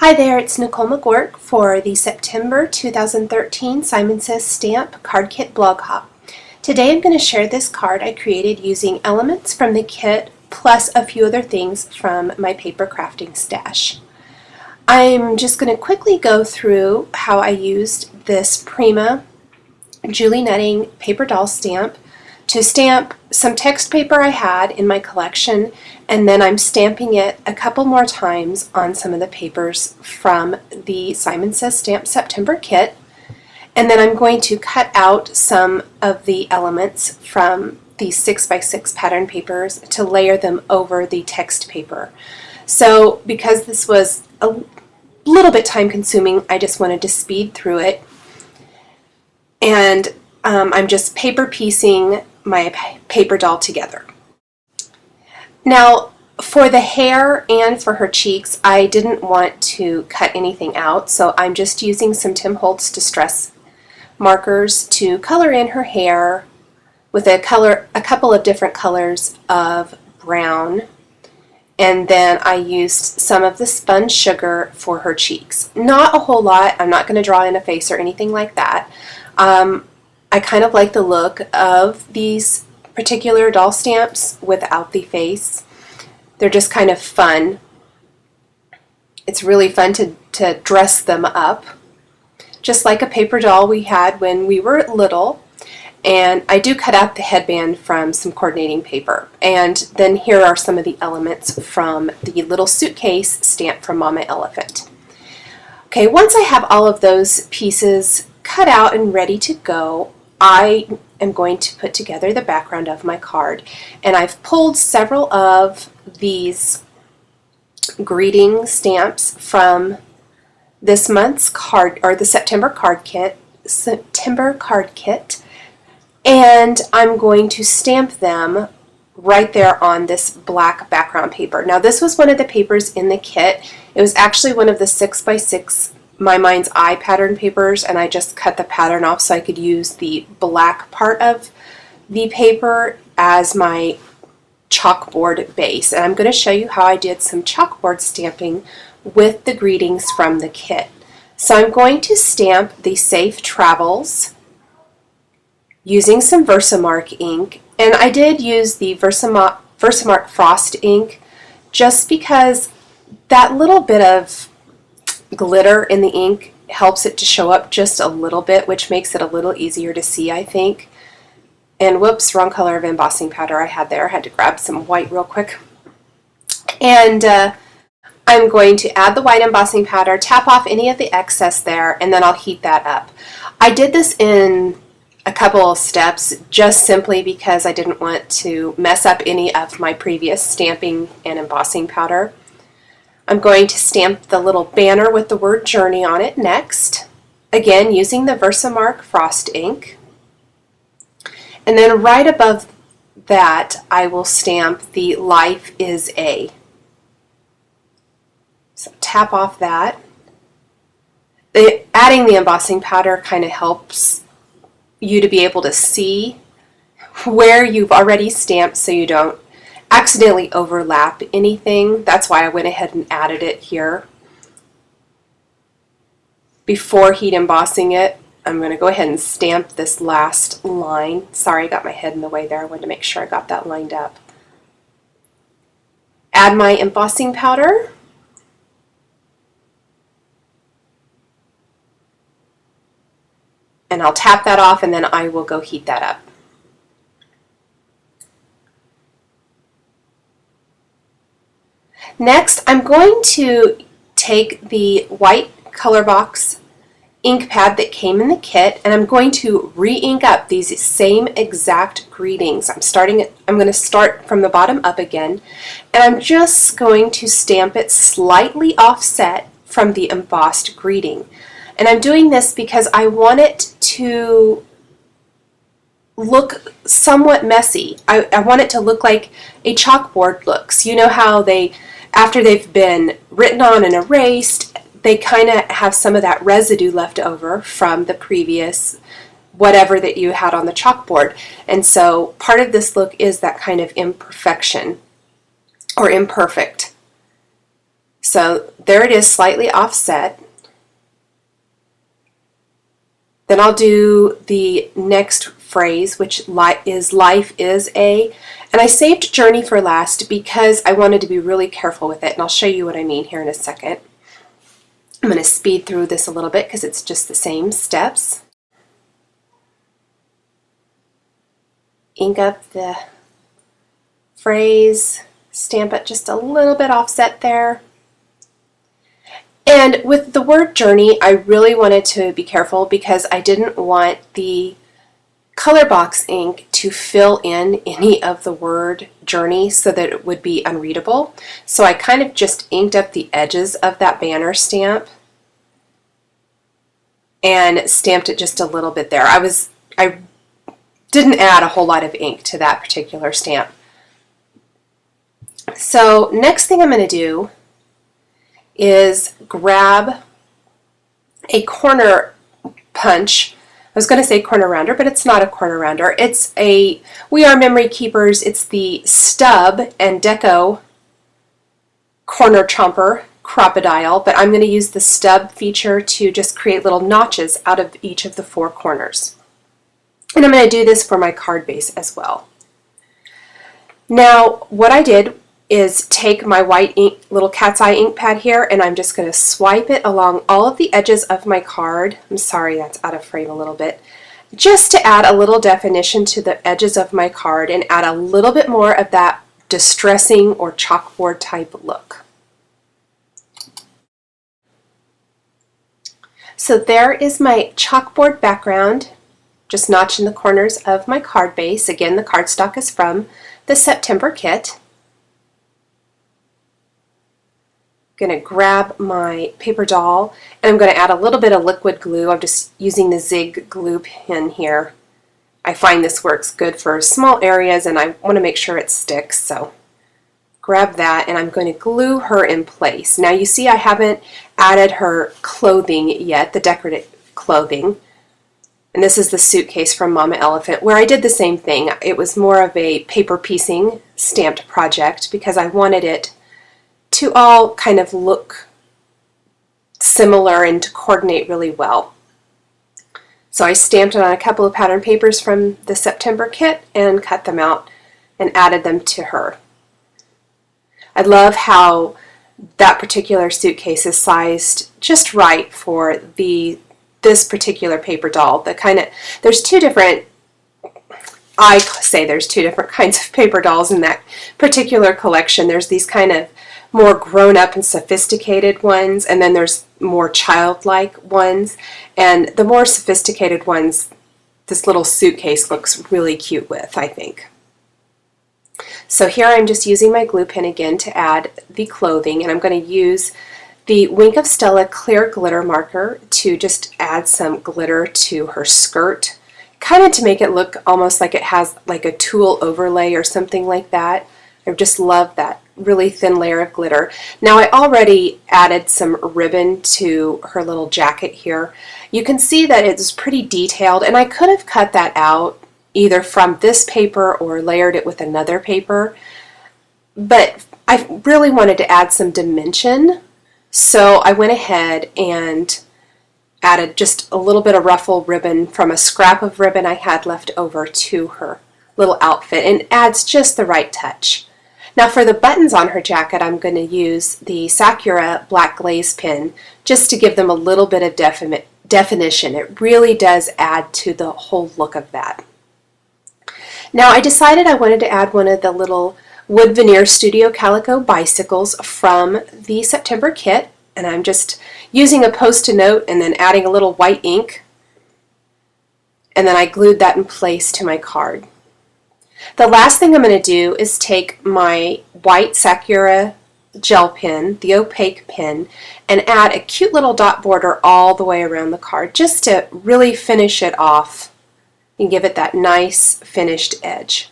Hi there, it's Nichol Magouirk for the September 2013 Simon Says Stamp Card Kit Blog Hop. Today I'm going to share this card I created using elements from the kit plus a few other things from my paper crafting stash. I'm just going to quickly go through how I used this Prima Julie Netting paper doll stamp to stamp some text paper I had in my collection, and then I'm stamping it a couple more times on some of the papers from the Simon Says Stamp September kit, and then I'm going to cut out some of the elements from these 6x6 pattern papers to layer them over the text paper. So because this was a little bit time consuming, I just wanted to speed through it, and I'm just paper piecing my paper doll together. Now for the hair and for her cheeks, I didn't want to cut anything out, so I'm just using some Tim Holtz Distress markers to color in her hair with a couple of different colors of brown, and then I used some of the spun sugar for her cheeks. Not a whole lot. I'm not going to draw in a face or anything like that. I kind of like the look of these particular doll stamps without the face. They're just kind of fun. It's really fun to dress them up, just like a paper doll we had when we were little. And I do cut out the headband from some coordinating paper. And then here are some of the elements from the little suitcase stamp from Mama Elephant. Okay, once I have all of those pieces cut out and ready to go, I am going to put together the background of my card. And I've pulled several of these greeting stamps from this month's card, or the September card kit, and I'm going to stamp them right there on this black background paper. Now this was one of the papers in the kit. It was actually one of the 6x6 My Mind's Eye pattern papers, and I just cut the pattern off so I could use the black part of the paper as my chalkboard base. And I'm going to show you how I did some chalkboard stamping with the greetings from the kit. So I'm going to stamp the Safe Travels using some Versamark ink, and I did use the Versamark Frost ink just because that little bit of glitter in the ink helps it to show up just a little bit, which makes it a little easier to see, I think. And whoops, wrong color of embossing powder I had there. I had to grab some white real quick. And I'm going to add the white embossing powder, tap off any of the excess there, and then I'll heat that up. I did this in a couple of steps just simply because I didn't want to mess up any of my previous stamping and embossing powder. I'm going to stamp the little banner with the word Journey on it next, again using the Versamark Frost ink. And then right above that I will stamp the Life is A. So tap off that. Adding the embossing powder kind of helps you to be able to see where you've already stamped so you don't accidentally overlap anything. That's why I went ahead and added it here. Before heat embossing it, I'm going to go ahead and stamp this last line. Sorry, I got my head in the way there. I wanted to make sure I got that lined up. Add my embossing powder. And I'll tap that off, and then I will go heat that up. Next, I'm going to take the white color box ink pad that came in the kit, and I'm going to re-ink up these same exact greetings. I'm going to start from the bottom up again, and I'm just going to stamp it slightly offset from the embossed greeting. And I'm doing this because I want it to look somewhat messy. I want it to look like a chalkboard looks. You know how after they've been written on and erased, they kind of have some of that residue left over from the previous whatever that you had on the chalkboard. And so part of this look is that kind of imperfection or imperfect. So there it is, slightly offset. Then I'll do the next phrase, which is life is a, and I saved journey for last because I wanted to be really careful with it, and I'll show you what I mean here in a second. I'm going to speed through this a little bit because it's just the same steps. Ink up the phrase, stamp it just a little bit offset there. And with the word journey, I really wanted to be careful because I didn't want the color box ink to fill in any of the word journey so that it would be unreadable. So I kind of just inked up the edges of that banner stamp and stamped it just a little bit there. I didn't add a whole lot of ink to that particular stamp. So next thing I'm going to do is grab a corner punch. I was going to say corner rounder, but it's not a corner rounder. It's a We Are Memory Keepers. It's the Stub and Deco corner chomper crocodile, but I'm going to use the stub feature to just create little notches out of each of the four corners. And I'm going to do this for my card base as well. Now, what I did is take my white ink, little cat's eye ink pad here, and I'm just going to swipe it along all of the edges of my card. I'm sorry, that's out of frame a little bit. Just to add a little definition to the edges of my card and add a little bit more of that distressing or chalkboard type look. So there is my chalkboard background, just notching the corners of my card base. Again, the cardstock is from the September kit. I'm going to grab my paper doll and I'm going to add a little bit of liquid glue. I'm just using the Zig glue pen here. I find this works good for small areas and I want to make sure it sticks, so grab that and I'm going to glue her in place. Now you see I haven't added her clothing yet, the decorative clothing. And this is the suitcase from Mama Elephant, where I did the same thing. It was more of a paper piecing stamped project because I wanted it to all kind of look similar and to coordinate really well. So I stamped it on a couple of pattern papers from the September kit and cut them out and added them to her. I love how that particular suitcase is sized just right for this particular paper doll. There's two different kinds of paper dolls in that particular collection. There's these kind of more grown-up and sophisticated ones, and then there's more childlike ones. And the more sophisticated ones, this little suitcase looks really cute with, I think. So here I'm just using my glue pen again to add the clothing, and I'm going to use the Wink of Stella clear glitter marker to just add some glitter to her skirt, kind of to make it look almost like it has like a tulle overlay or something like that. I just love that really thin layer of glitter. Now I already added some ribbon to her little jacket here. You can see that it's pretty detailed, and I could have cut that out either from this paper or layered it with another paper, but I really wanted to add some dimension, so I went ahead and added just a little bit of ruffle ribbon from a scrap of ribbon I had left over to her little outfit, and adds just the right touch. Now for the buttons on her jacket, I'm going to use the Sakura black glaze pen just to give them a little bit of definition. It really does add to the whole look of that. Now I decided I wanted to add one of the little wood veneer Studio Calico bicycles from the September kit, and I'm just using a post-it note and then adding a little white ink, and then I glued that in place to my card. The last thing I'm going to do is take my white Sakura gel pen, the opaque pen, and add a cute little dot border all the way around the card just to really finish it off and give it that nice finished edge.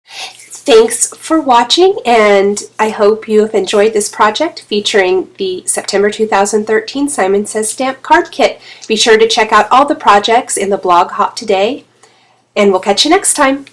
Thanks for watching, and I hope you have enjoyed this project featuring the September 2013 Simon Says Stamp Card Kit. Be sure to check out all the projects in the blog Hop Today, and we'll catch you next time.